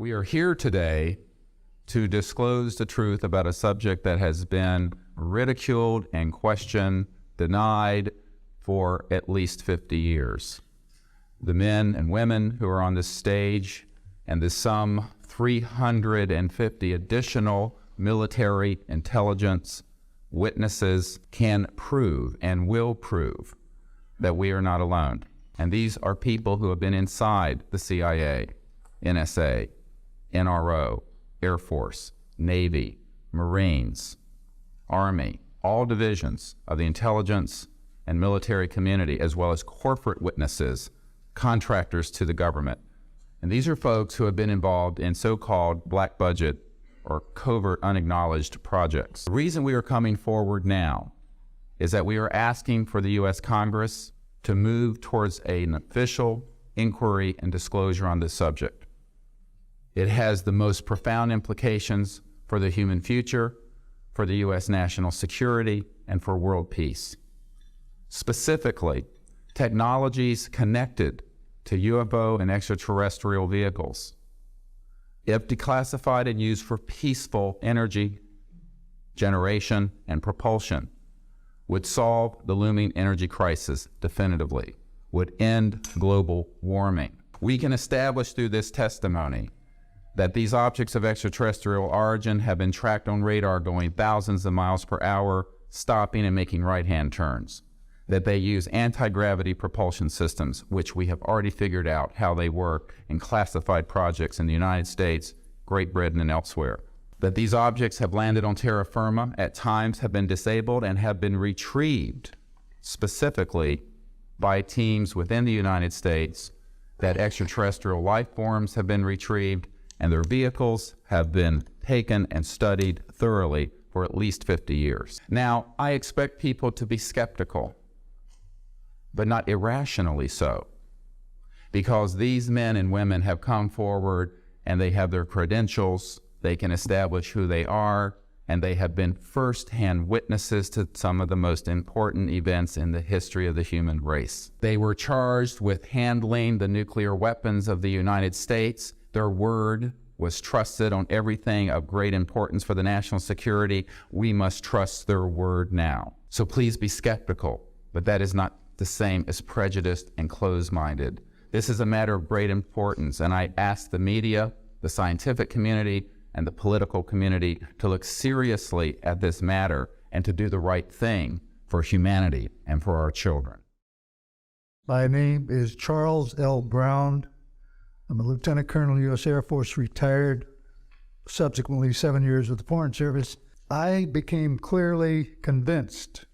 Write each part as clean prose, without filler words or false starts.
We are here today to disclose the truth about a subject that has been ridiculed and questioned, denied for at least 50 years. The men and women who are on this stage and the some 350 additional military intelligence witnesses can prove and will prove that we are not alone. And these are people who have been inside the CIA, NSA, NRO, Air Force, Navy, Marines, Army, all divisions of the intelligence and military community, as well as corporate witnesses, contractors to the government. And these are folks who have been involved in so-called black budget or covert unacknowledged projects. The reason we are coming forward now is that we are asking for the U.S. Congress to move towards an official inquiry and disclosure on this subject. It has the most profound implications for the human future, for the U.S. national security, and for world peace. Specifically, technologies connected to UFO and extraterrestrial vehicles, if declassified and used for peaceful energy generation and propulsion, would solve the looming energy crisis definitively, would end global warming. We can establish through this testimony that these objects of extraterrestrial origin have been tracked on radar going thousands of miles per hour, stopping and making right-hand turns, that they use anti-gravity propulsion systems, which we have already figured out how they work in classified projects in the United States, Great Britain, and elsewhere, that these objects have landed on terra firma, at times have been disabled, and have been retrieved specifically by teams within the United States, that extraterrestrial life forms have been retrieved, and their vehicles have been taken and studied thoroughly for at least 50 years. Now, I expect people to be skeptical, but not irrationally so, because these men and women have come forward and they have their credentials, they can establish who they are, and they have been first-hand witnesses to some of the most important events in the history of the human race. They were charged with handling the nuclear weapons of the United States. Their word was trusted on everything of great importance for the national security. We must trust their word now. So please be skeptical, but that is not the same as prejudiced and closed-minded. This is a matter of great importance, and I ask the media, the scientific community, and the political community to look seriously at this matter and to do the right thing for humanity and for our children. My name is Charles L. Brown. I'm a Lieutenant Colonel, U.S. Air Force, retired, subsequently 7 years with the Foreign Service. I became clearly convinced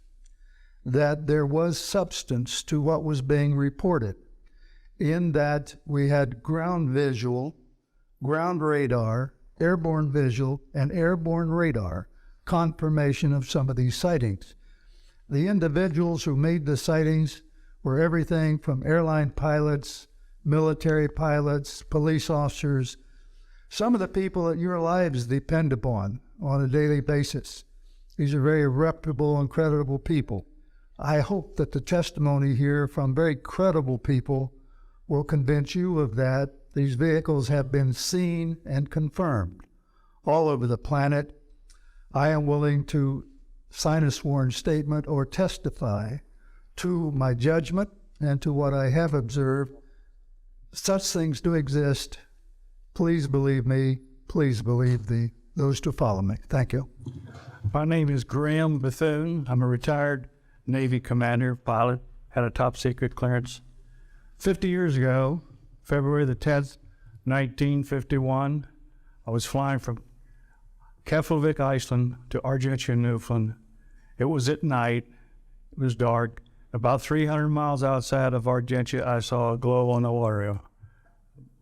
that there was substance to what was being reported, in that we had ground visual, ground radar, airborne visual, and airborne radar confirmation of some of these sightings. The individuals who made the sightings were everything from airline pilots, military pilots, police officers, some of the people that your lives depend upon on a daily basis. These are very reputable and credible people. I hope that the testimony here from very credible people will convince you of that. These vehicles have been seen and confirmed all over the planet. I am willing to sign a sworn statement or testify to my judgment and to what I have observed. Such things do exist. Please believe me. Please believe those who follow me. Thank you. My name is Graham Bethune. I'm a retired Navy commander, pilot, had a top secret clearance. 50 years ago, February the 10th, 1951, I was flying from Keflavik, Iceland to Argentia, Newfoundland. It was at night, it was dark. About 300 miles outside of Argentia, I saw a glow on the water,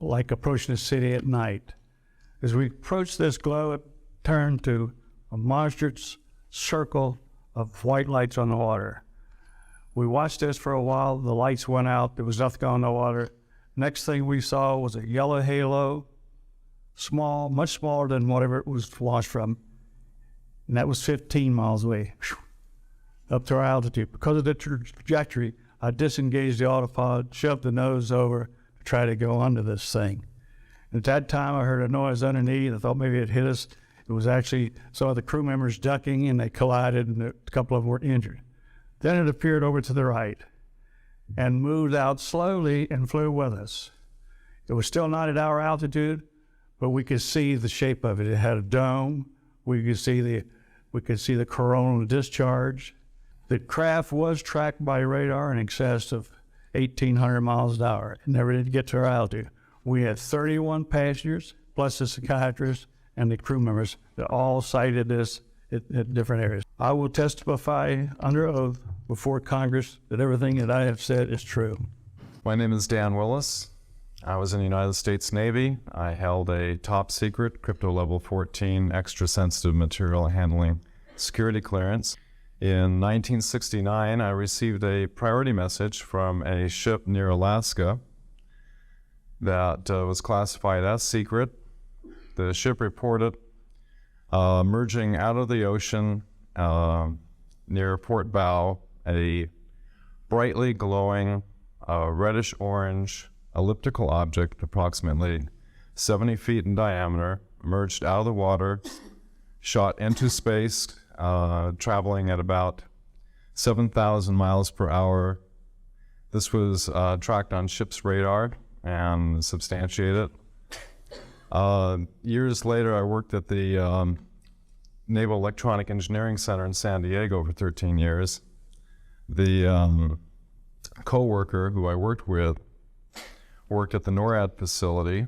like approaching the city at night. As we approached this glow, it turned to a monstrous circle of white lights on the water. We watched this for a while. The lights went out. There was nothing on the water. Next thing we saw was a yellow halo, small, much smaller than whatever it was launched from. And that was 15 miles away, up to our altitude. Because of the trajectory, I disengaged the autopilot, shoved the nose over to try to go under this thing. At that time, I heard a noise underneath. I thought maybe it hit us. It was actually some of the crew members ducking, and they collided, and a couple of them were injured. Then it appeared over to the right and moved out slowly and flew with us. It was still not at our altitude, but we could see the shape of it. It had a dome. We could see the coronal discharge. The craft was tracked by radar in excess of 1,800 miles an hour. It never did get to our altitude. We had 31 passengers, plus the psychiatrist and the crew members that all cited this at different areas. I will testify under oath before Congress that everything that I have said is true. My name is Dan Willis. I was in the United States Navy. I held a top secret crypto level 14 extra sensitive material handling security clearance. In 1969, I received a priority message from a ship near Alaska that was classified as secret. The ship reported emerging out of the ocean near port bow, a brightly glowing reddish-orange elliptical object approximately 70 feet in diameter emerged out of the water, shot into space, traveling at about 7,000 miles per hour. This was tracked on ship's radar and substantiated. Years later, I worked at the Naval Electronic Engineering Center in San Diego for 13 years. The co-worker who I worked with worked at the NORAD facility.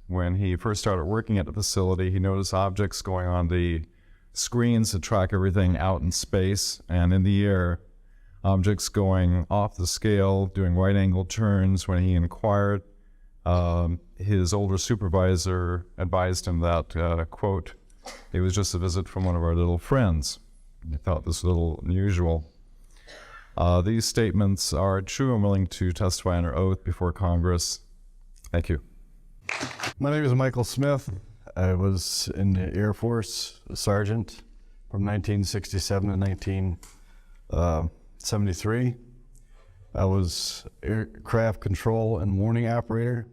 When he first started working at the facility, he noticed objects going on the screens to track everything out in space and in the air, objects going off the scale, doing right-angle turns. When he inquired, his older supervisor advised him that, quote, it was just a visit from one of our little friends. He thought this was a little unusual. These statements are true. I'm willing to testify under oath before Congress. Thank you. My name is Michael Smith. I was in the Air Force, a sergeant from 1967 to 1973. I was aircraft control and warning operator.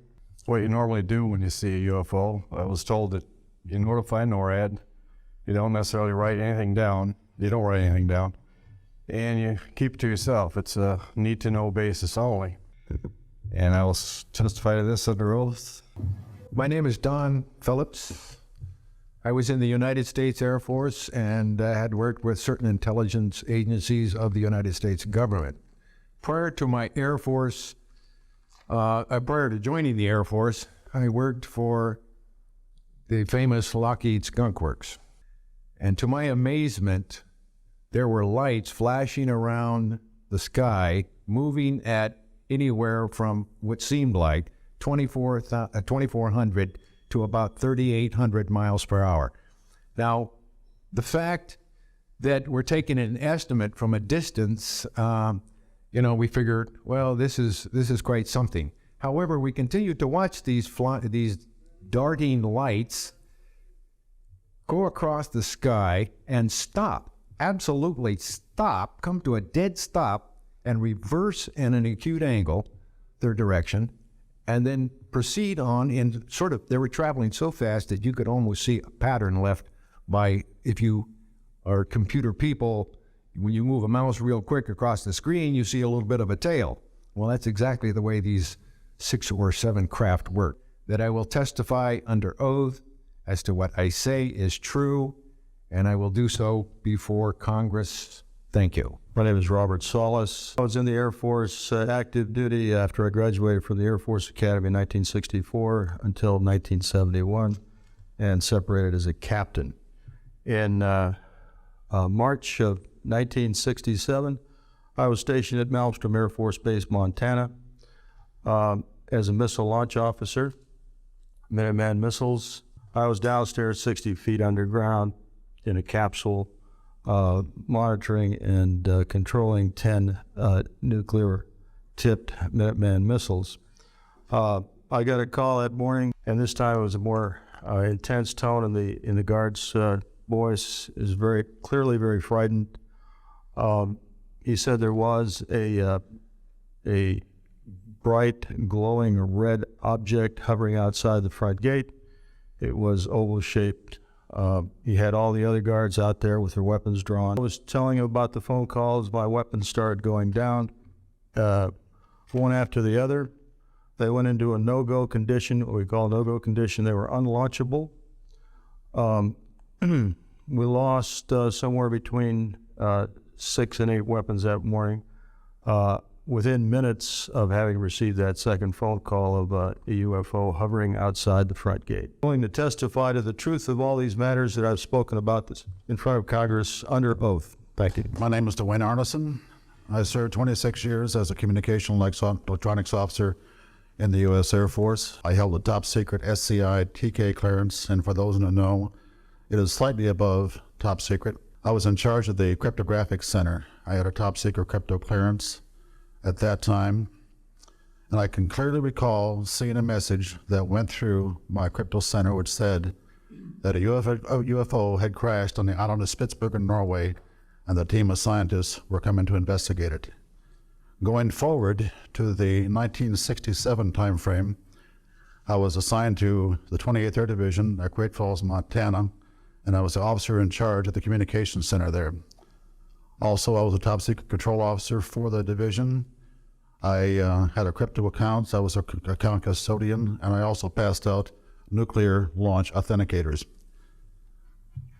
What you normally do when you see a UFO, I was told that you notify NORAD. You don't necessarily write anything down. You don't write anything down. And you keep it to yourself. It's a need-to-know basis only. And I will testify to this under oath. My name is Don Phillips. I was in the United States Air Force and had worked with certain intelligence agencies of the United States government. Prior to my Air Force, prior to joining the Air Force, I worked for the famous Lockheed Skunk Works. And to my amazement, there were lights flashing around the sky, moving at anywhere from what seemed like 2,400 to about 3,800 miles per hour. Now, the fact that we're taking an estimate from a distance, we figured, well, this is quite something. However, we continued to watch these darting lights go across the sky and stop. Absolutely stop, come to a dead stop, and reverse in an acute angle their direction, and then proceed on in they were traveling so fast that you could almost see a pattern left by, if you are computer people, when you move a mouse real quick across the screen, you see a little bit of a tail. Well, that's exactly the way these 6 or 7 craft work. That I will testify under oath as to what I say is true, and I will do so before Congress. Thank you. My name is Robert Solis. I was in the Air Force active duty after I graduated from the Air Force Academy in 1964 until 1971, and separated as a captain. In March of 1967, I was stationed at Malmstrom Air Force Base, Montana, as a missile launch officer, Minuteman missiles. I was downstairs 60 feet underground in a capsule, monitoring and controlling 10 nuclear-tipped Minuteman missiles. I got a call that morning, and this time it was a more intense tone in the guard's voice. Is very clearly very frightened. He said there was a bright, glowing red object hovering outside the front gate. It was oval-shaped. He had all the other guards out there with their weapons drawn. I was telling him about the phone calls. My weapons started going down, one after the other. They went into a no-go condition, what we call a no-go condition. They were unlaunchable. We lost somewhere between 6 and 8 weapons that morning within minutes of having received that second phone call of a UFO hovering outside the front gate. I'm willing to testify to the truth of all these matters that I've spoken about this in front of Congress under oath. Thank you. My name is Dwayne Arneson. I served 26 years as a communication electronics officer in the U.S. Air Force. I held a top secret SCI TK clearance, and for those who don't know, it is slightly above top secret. I was in charge of the cryptographic center. I had a top secret crypto clearance at that time, and I can clearly recall seeing a message that went through my crypto center which said that a UFO had crashed on the island of Spitsbergen, Norway, and the team of scientists were coming to investigate it. Going forward to the 1967 timeframe, I was assigned to the 28th Air Division at Great Falls, Montana, and I was the officer in charge of the communications center there. Also, I was a top secret control officer for the division. I had a crypto account. I was an account custodian, and I also passed out nuclear launch authenticators.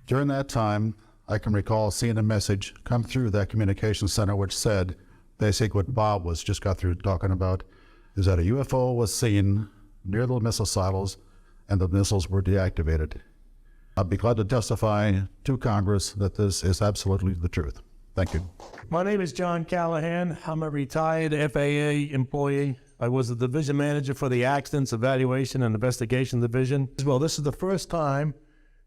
During that time, I can recall seeing a message come through that communications center which said, basically what Bob was just got through talking about, is that a UFO was seen near the missile silos and the missiles were deactivated. I'd be glad to testify to Congress that this is absolutely the truth. Thank you. My name is John Callahan. I'm a retired FAA employee. I was the division manager for the Accidents Evaluation and Investigation Division. Well, this is the first time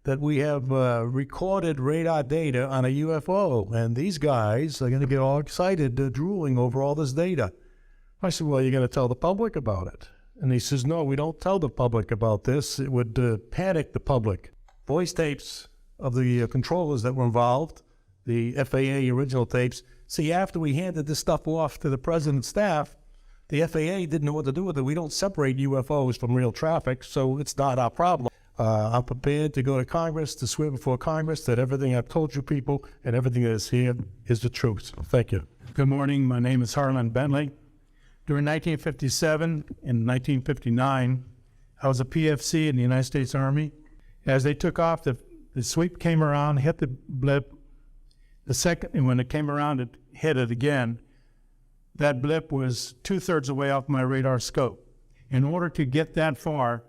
that we have recorded radar data on a UFO, and these guys are going to get all excited, drooling over all this data. I said, well, you're going to tell the public about it. And he says, no, we don't tell the public about this. It would panic the public. Voice tapes of the controllers that were involved, the FAA original tapes. See, after we handed this stuff off to the president's staff, the FAA didn't know what to do with it. We don't separate UFOs from real traffic, so it's not our problem. I'm prepared to go to Congress, to swear before Congress that everything I've told you people and everything that is here is the truth. Thank you. Good morning. My name is Harlan Bentley. During 1957 and 1959, I was a PFC in the United States Army. As they took off, the sweep came around, hit the blip. And when it came around, it hit it again. That blip was 2/3 away off my radar scope. In order to get that far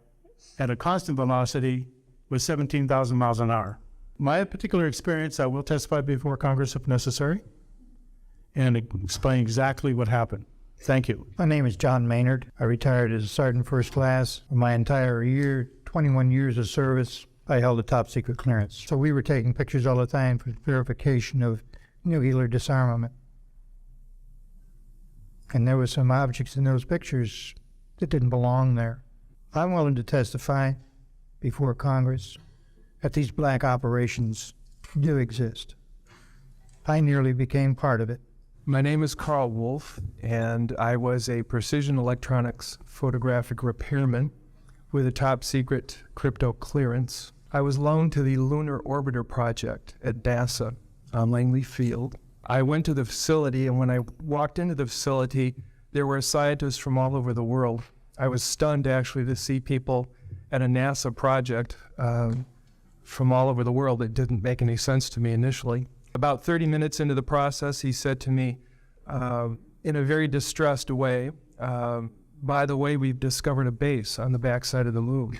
at a constant velocity was 17,000 miles an hour. My particular experience, I will testify before Congress if necessary and explain exactly what happened. Thank you. My name is John Maynard. I retired as a sergeant first class. For my entire 21 years of service, I held a top secret clearance. So we were taking pictures all the time for verification of nuclear disarmament. And there were some objects in those pictures that didn't belong there. I'm willing to testify before Congress that these black operations do exist. I nearly became part of it. My name is Carl Wolf, and I was a precision electronics photographic repairman with a top secret crypto clearance. I was loaned to the Lunar Orbiter Project at NASA on Langley Field. I went to the facility, and when I walked into the facility, there were scientists from all over the world. I was stunned actually to see people at a NASA project from all over the world. It didn't make any sense to me initially. About 30 minutes into the process, he said to me in a very distressed way, by the way, we've discovered a base on the backside of the moon.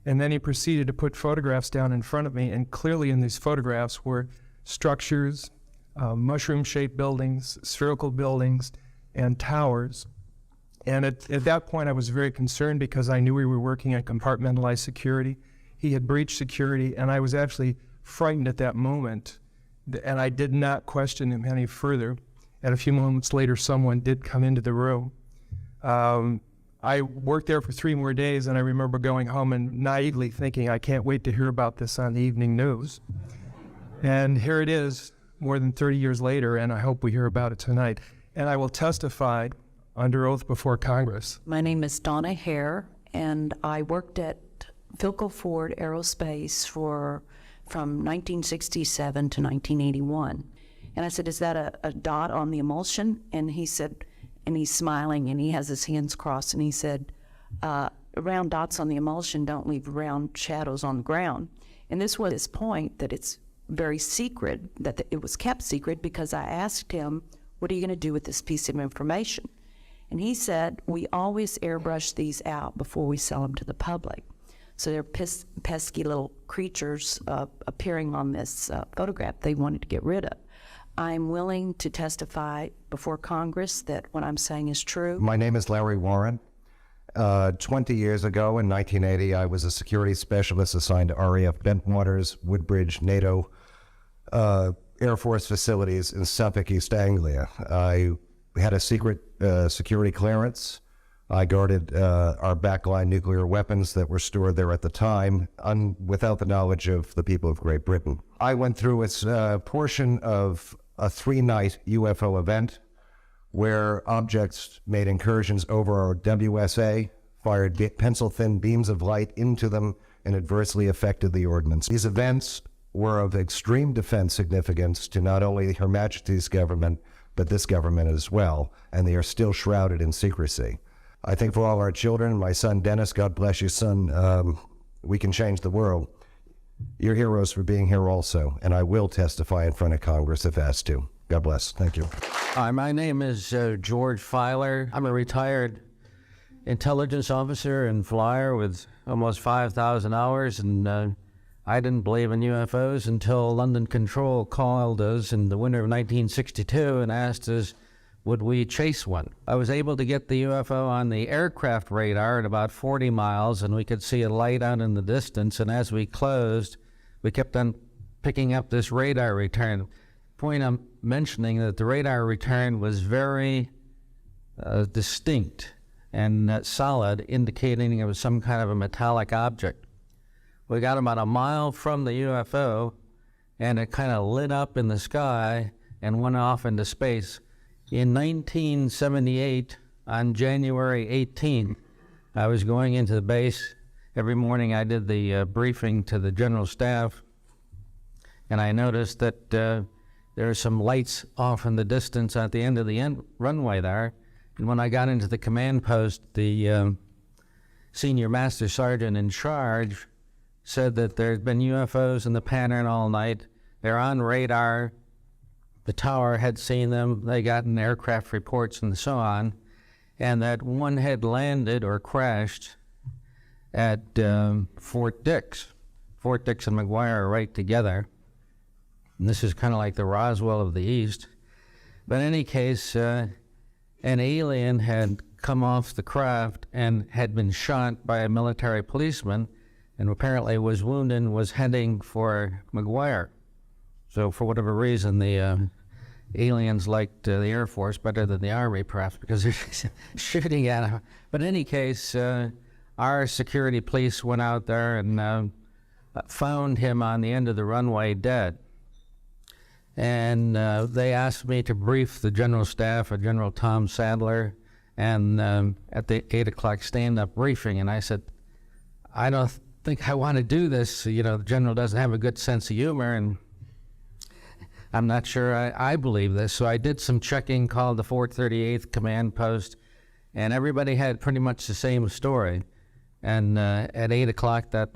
And then he proceeded to put photographs down in front of me, and clearly in these photographs were structures, mushroom-shaped buildings, spherical buildings, and towers. And at that point, I was very concerned because I knew we were working on compartmentalized security. He had breached security, and I was actually frightened at that moment. And I did not question him any further. And a few moments later, someone did come into the room. I worked there for 3 more days, and I remember going home and naively thinking, I can't wait to hear about this on the evening news. And here it is, more than 30 years later, and I hope we hear about it tonight. And I will testify under oath before Congress. My name is Donna Hare, and I worked at Philco Ford Aerospace from 1967 to 1981. And I said, is that a dot on the emulsion? And he said, and he's smiling and he has his hands crossed, and he said, round dots on the emulsion don't leave round shadows on the ground. And this was his point, that it's very secret, that it was kept secret, because I asked him, what are you going to do with this piece of information? And he said, we always airbrush these out before we sell them to the public. So they're pesky little creatures appearing on this photograph they wanted to get rid of. I'm willing to testify before Congress that what I'm saying is true. My name is Larry Warren. 20 years ago, in 1980, I was a security specialist assigned to RAF Bentwaters, Woodbridge, NATO Air Force facilities in Suffolk, East Anglia. I had a secret security clearance. I guarded our backline nuclear weapons that were stored there at the time, without the knowledge of the people of Great Britain. I went through a portion of a 3-night UFO event where objects made incursions over our WSA, fired pencil-thin beams of light into them, and adversely affected the ordnance. These events were of extreme defense significance to not only Her Majesty's government, but this government as well, and they are still shrouded in secrecy. I think for all our children, my son Dennis, God bless you, son, we can change the world. You're heroes for being here also, and I will testify in front of Congress if asked to. God bless. Thank you. Hi, my name is George Filer. I'm a retired intelligence officer and flyer with almost 5,000 hours, and I didn't believe in UFOs until London Control called us in the winter of 1962 and asked us, would we chase one? I was able to get the UFO on the aircraft radar at about 40 miles, and we could see a light out in the distance, and as we closed, we kept on picking up this radar return. Point I'm mentioning that the radar return was very distinct and solid, indicating it was some kind of a metallic object. We got about a mile from the UFO, and it kind of lit up in the sky and went off into space. In 1978, on January 18th, I was going into the base. Every morning I did the briefing to the general staff, and I noticed that there are some lights off in the distance at the end of the runway there. And when I got into the command post, the senior master sergeant in charge said that there's been UFOs in the pattern all night. They're on radar. The tower had seen them. They got in aircraft reports and so on. And that one had landed or crashed at Fort Dix. Fort Dix and McGuire are right together. And this is kind of like the Roswell of the East. But in any case, an alien had come off the craft and had been shot by a military policeman, and apparently was wounded and was heading for McGuire. So for whatever reason, the aliens liked the Air Force better than the Army, perhaps because they're shooting at them. But in any case, our security police went out there and found him on the end of the runway dead. And they asked me to brief the general staff, General Tom Sadler, and at the 8 o'clock stand-up briefing. And I said, I don't think I want to do this. You know, the general doesn't have a good sense of humor, and I'm not sure I believe this. So I did some checking, called the 438th Command Post, and everybody had pretty much the same story. And at 8 o'clock that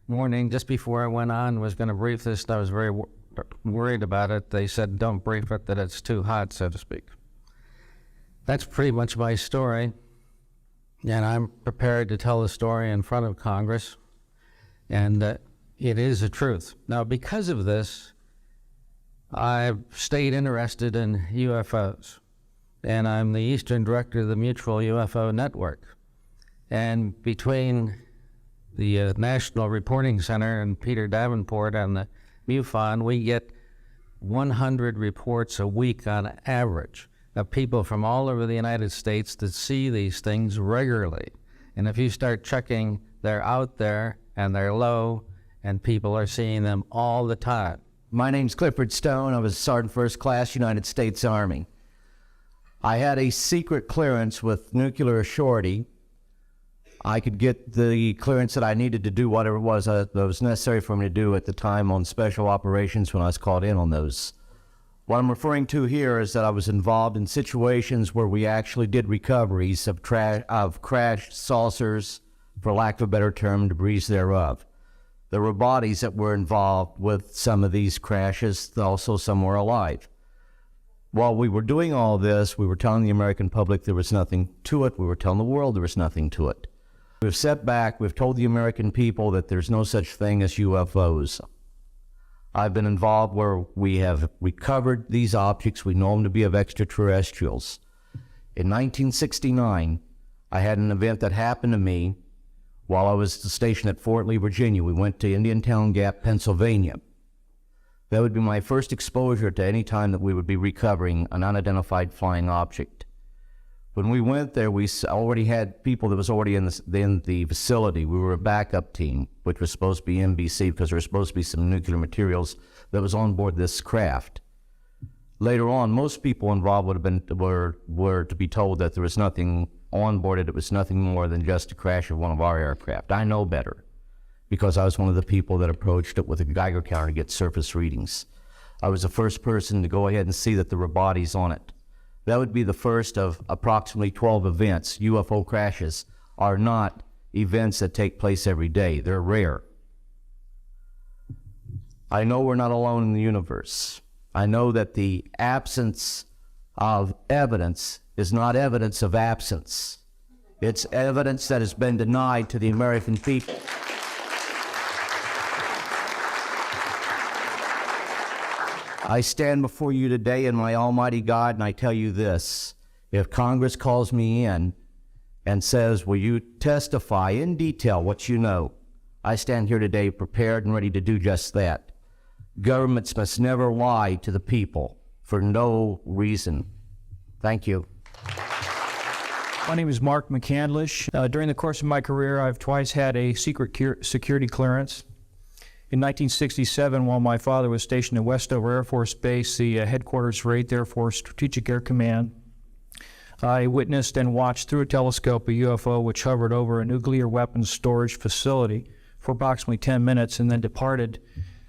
morning, just before I went on, was going to brief this, and I was very worried about it. They said, don't brief it, that it's too hot, so to speak. That's pretty much my story, and I'm prepared to tell the story in front of Congress, and it is the truth. Now, because of this, I've stayed interested in UFOs, and I'm the Eastern Director of the Mutual UFO Network. And between the National Reporting Center and Peter Davenport and the MUFON, we get 100 reports a week on average of people from all over the United States that see these things regularly. And if you start checking, they're out there and they're low, and people are seeing them all the time. My name's Clifford Stone. I was a Sergeant First Class, United States Army. I had a secret clearance with nuclear surety. I could get the clearance that I needed to do whatever it was that was necessary for me to do at the time on special operations when I was called in on those. What I'm referring to here is that I was involved in situations where we actually did recoveries of crashed saucers, for lack of a better term, debris thereof. There were bodies that were involved with some of these crashes, also some were alive. While we were doing all this, we were telling the American public there was nothing to it. We were telling the world there was nothing to it. We've sat back, we've told the American people that there's no such thing as UFOs. I've been involved where we have recovered these objects. We know them to be of extraterrestrials. In 1969, I had an event that happened to me while I was stationed at Fort Lee, Virginia. We went to Indiantown Gap, Pennsylvania. That would be my first exposure to any time that we would be recovering an unidentified flying object. When we went there, we already had people that was already in the facility. We were a backup team, which was supposed to be NBC because there was supposed to be some nuclear materials that was on board this craft. Later on, most people involved would have been were to be told that there was nothing on board it. It was nothing more than just a crash of one of our aircraft. I know better, because I was one of the people that approached it with a Geiger counter to get surface readings. I was the first person to go ahead and see that there were bodies on it. That would be the first of approximately 12 events. UFO crashes are not events that take place every day. They're rare. I know we're not alone in the universe. I know that the absence of evidence is not evidence of absence. It's evidence that has been denied to the American people. I stand before you today in my almighty God, and I tell you this: if Congress calls me in and says, will you testify in detail what you know, I stand here today prepared and ready to do just that. Governments must never lie to the people for no reason. Thank you. My name is Mark McCandlish. During the course of my career, I've twice had a secret security clearance. In 1967, while my father was stationed at Westover Air Force Base, the headquarters for 8th Air Force Strategic Air Command, I witnessed and watched through a telescope a UFO which hovered over a nuclear weapons storage facility for approximately 10 minutes and then departed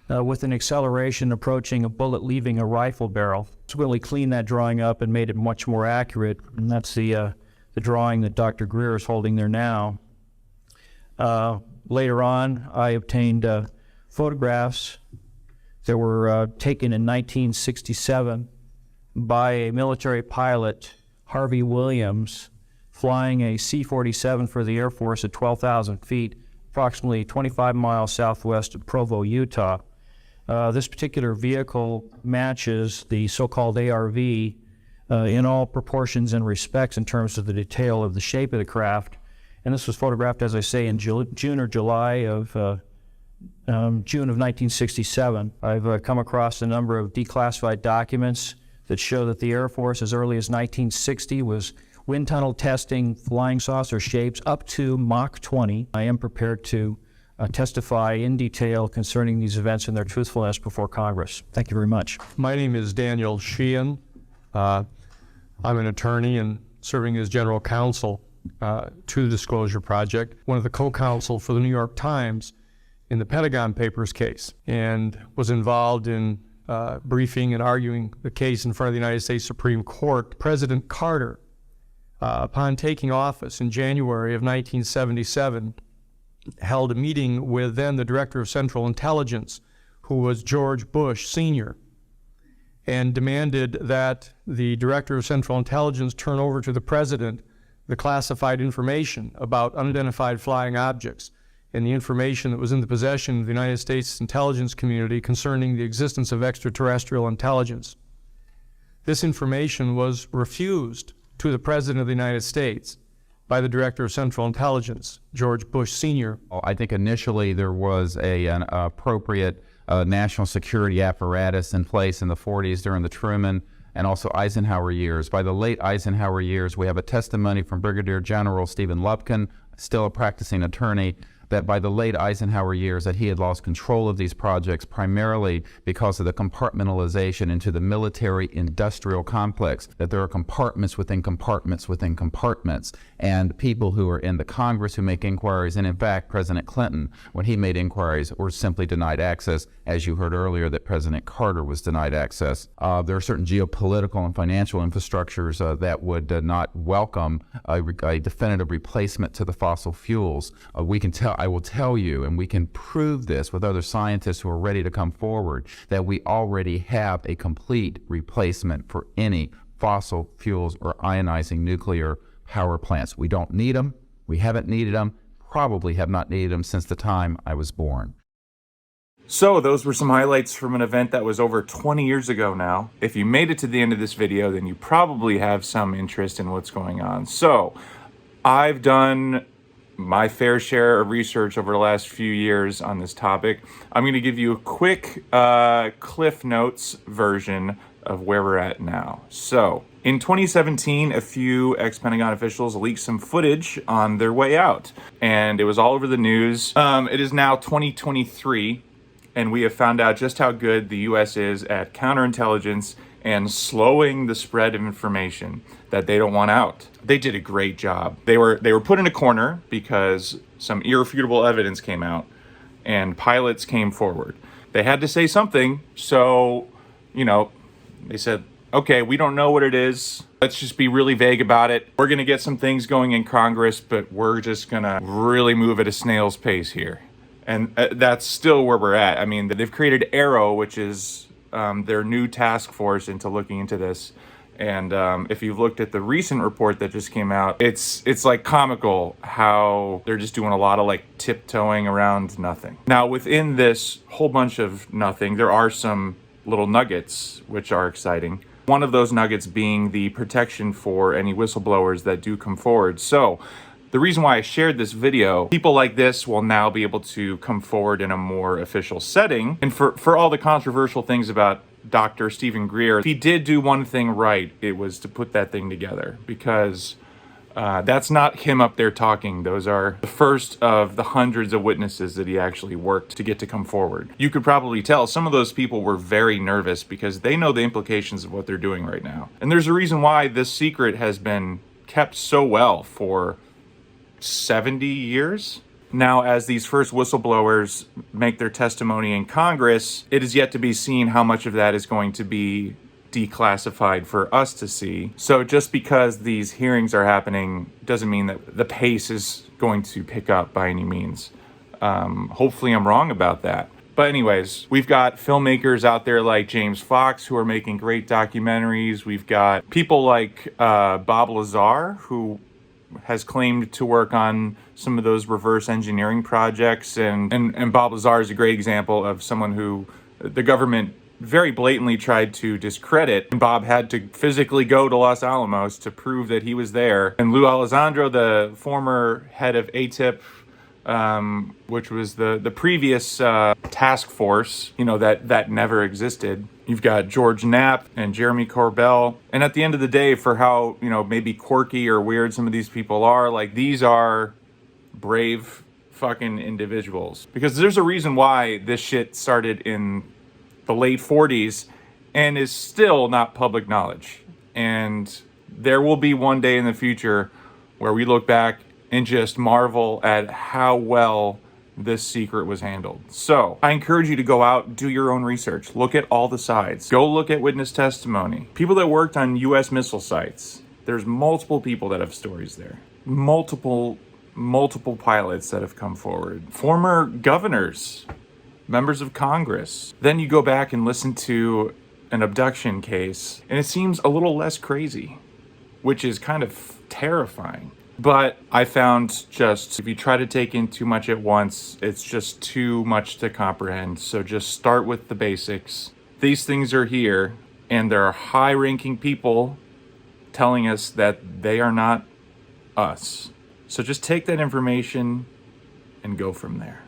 with an acceleration approaching a bullet leaving a rifle barrel. So really cleaned that drawing up and made it much more accurate, and that's the drawing that Dr. Greer is holding there now. Later on, I obtained photographs that were taken in 1967 by a military pilot, Harvey Williams, flying a C-47 for the Air Force at 12,000 feet, approximately 25 miles southwest of Provo, Utah. This particular vehicle matches the so-called ARV in all proportions and respects in terms of the detail of the shape of the craft. And this was photographed, as I say, in June or July of June of 1967. I've come across a number of declassified documents that show that the Air Force, as early as 1960, was wind tunnel testing flying saucer shapes up to Mach 20. I am prepared to testify in detail concerning these events and their truthfulness before Congress. Thank you very much. My name is Daniel Sheehan. I'm an attorney and serving as general counsel to the Disclosure Project, one of the co-counsel for the New York Times in the Pentagon Papers case, and was involved in briefing and arguing the case in front of the United States Supreme Court. President Carter, upon taking office in January of 1977, held a meeting with then the Director of Central Intelligence, who was George Bush Sr., and demanded that the Director of Central Intelligence turn over to the President the classified information about unidentified flying objects and the information that was in the possession of the United States intelligence community concerning the existence of extraterrestrial intelligence. This information was refused to the President of the United States by the Director of Central Intelligence, George Bush Sr. I think initially there was an appropriate national security apparatus in place in the 40s during the Truman and also Eisenhower years. By the late Eisenhower years, we have a testimony from Brigadier General Stephen Lupkin, still a practicing attorney, that by the late Eisenhower years that he had lost control of these projects primarily because of the compartmentalization into the military industrial complex, that there are compartments within compartments within compartments, and people who are in the Congress who make inquiries, and in fact President Clinton, when he made inquiries, were simply denied access, as you heard earlier that President Carter was denied access. There are certain geopolitical and financial infrastructures that would not welcome a definitive replacement to the fossil fuels. I will tell you, and we can prove this with other scientists who are ready to come forward, that we already have a complete replacement for any fossil fuels or ionizing nuclear power plants. We don't need them. We haven't needed them. Probably have not needed them since the time I was born. So those were some highlights from an event that was over 20 years ago now. If you made it to the end of this video, then you probably have some interest in what's going on. So I've done my fair share of research over the last few years on this topic. I'm going to give you a quick Cliff Notes version of where we're at now. So in 2017, a few ex-Pentagon officials leaked some footage on their way out, and it was all over the news. It is now 2023, and we have found out just how good the U.S. is at counterintelligence and slowing the spread of information that they don't want out. They did a great job. They were put in a corner because some irrefutable evidence came out and pilots came forward. They had to say something, so, they said, okay, we don't know what it is. Let's just be really vague about it. We're gonna get some things going in Congress, but we're just gonna really move at a snail's pace here. And that's still where we're at. I mean, they've created Arrow, which is their new task force into looking into this. And if you've looked at the recent report that just came out, it's like comical how they're just doing a lot of like tiptoeing around nothing. Now, within this whole bunch of nothing, there are some little nuggets which are exciting. One of those nuggets being the protection for any whistleblowers that do come forward. So the reason why I shared this video, people like this will now be able to come forward in a more official setting. And for all the controversial things about Dr. Stephen Greer, he did do one thing right. It was to put that thing together, because that's not him up there talking. Those are the first of the hundreds of witnesses that he actually worked to get to come forward. You could probably tell some of those people were very nervous because they know the implications of what they're doing right now. And there's a reason why this secret has been kept so well for 70 years. Now, as these first whistleblowers make their testimony in Congress, it is yet to be seen how much of that is going to be declassified for us to see. So just because these hearings are happening doesn't mean that the pace is going to pick up by any means. Hopefully I'm wrong about that. But anyways, we've got filmmakers out there like James Fox who are making great documentaries. We've got people like Bob Lazar, who has claimed to work on some of those reverse engineering projects. And Bob Lazar is a great example of someone who the government very blatantly tried to discredit. And Bob had to physically go to Los Alamos to prove that he was there. And Lou Alessandro, the former head of ATIP, which was the previous task force, that never existed. You've got George Knapp and Jeremy Corbell. And at the end of the day, for how, maybe quirky or weird some of these people are, like, these are brave fucking individuals. Because there's a reason why this shit started in the late 40s and is still not public knowledge. And there will be one day in the future where we look back and just marvel at how well this secret was handled. So I encourage you to go out, do your own research, look at all the sides, go look at witness testimony. People that worked on US missile sites, there's multiple people that have stories there. Multiple pilots that have come forward. Former governors, members of Congress. Then you go back and listen to an abduction case, and it seems a little less crazy, which is kind of terrifying. But I found just, if you try to take in too much at once, it's just too much to comprehend. So just start with the basics. These things are here, and there are high-ranking people telling us that they are not us. So just take that information and go from there.